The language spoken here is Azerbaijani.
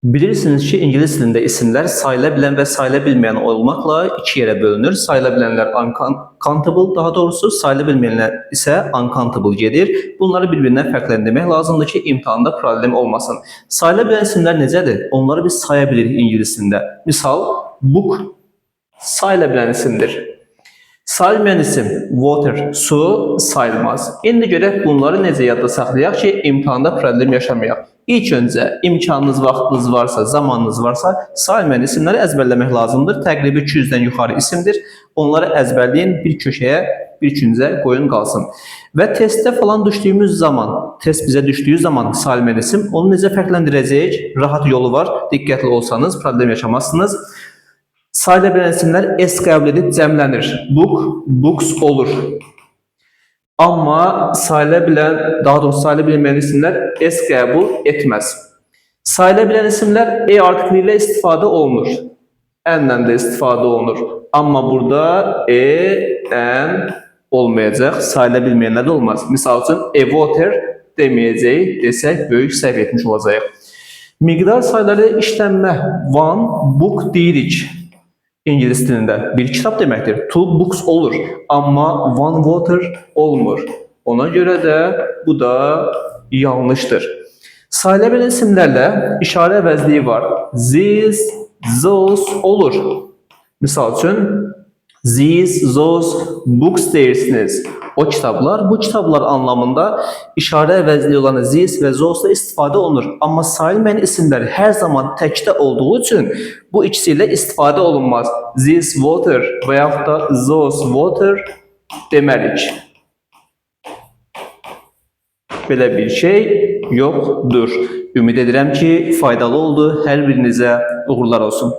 Bilirsiniz ki İngilis dilində isimlər sayıla bilən və sayıla bilməyən olmaqla iki yerə bölünür. Sayıla bilənlər uncountable, daha doğrusu sayıla bilməyənlər isə uncountable gedir. Bunları bir-birindən fərqləndirmək lazımdır ki, imtahanda problem olmasın. Sayıla bilən isimlər necədir? Onları biz saya bilirik İngilis dilində. Misal, book sayıla bilən isimdir. Sayılmayan isim water, su sayılmaz. İndi görək bunları necə yadda saxlayaq ki, imtahanda problem yaşamayaq. İlk öncə imkanınız, vaxtınız varsa, zamanınız varsa sayılmayan isimləri əzbərləmək lazımdır. Təqribi 200-dən yuxarı isimdir. Onları əzbərləyin, bir köşəyə, bir küncə qoyun qalsın. Və testdə falan düşdüyümüz zaman, test bizə düşdüyü zaman sayılmayan isim, onu necə fərqləndirəcəyik? Rahat yolu var. Diqqətli olsanız problem yaşamazsınız. Sayıla bilən isimlər S qəbul edib cəmlənir. Book, books olur. Amma sayıla bilən, daha doğrusu sayıla bilməyən isimlər S qəbul etməz. Sayıla bilən isimlər E artikli ilə istifadə olunur. N-lə də istifadə olunur. Amma burada E, N olmayacaq. Sayıla bilməyənlər də olmaz. Misal üçün, a water deməyəcəyik, desək böyük səhv etmiş olacaq. Miqdar sayıları işlənmə, one book deyirik. İngilis dilində bir kitab deməkdir. Two books olur, amma one water olmur. Ona görə də bu da yanlışdır. Sayıla bilən isimlərlə işarə əvəzliyi var. These, those olur. Misal üçün, these, those books deyirsiniz. O kitablar, bu kitablar anlamında işarə əvəzliyi olan these və those istifadə olunur. Amma sayılmayan isimlər hər zaman təkdə olduğu üçün bu ikisi ilə istifadə olunmaz. This water və yaxud da those water demərik. Belə bir şey yoxdur. Ümid edirəm ki, faydalı oldu. Hər birinizə uğurlar olsun.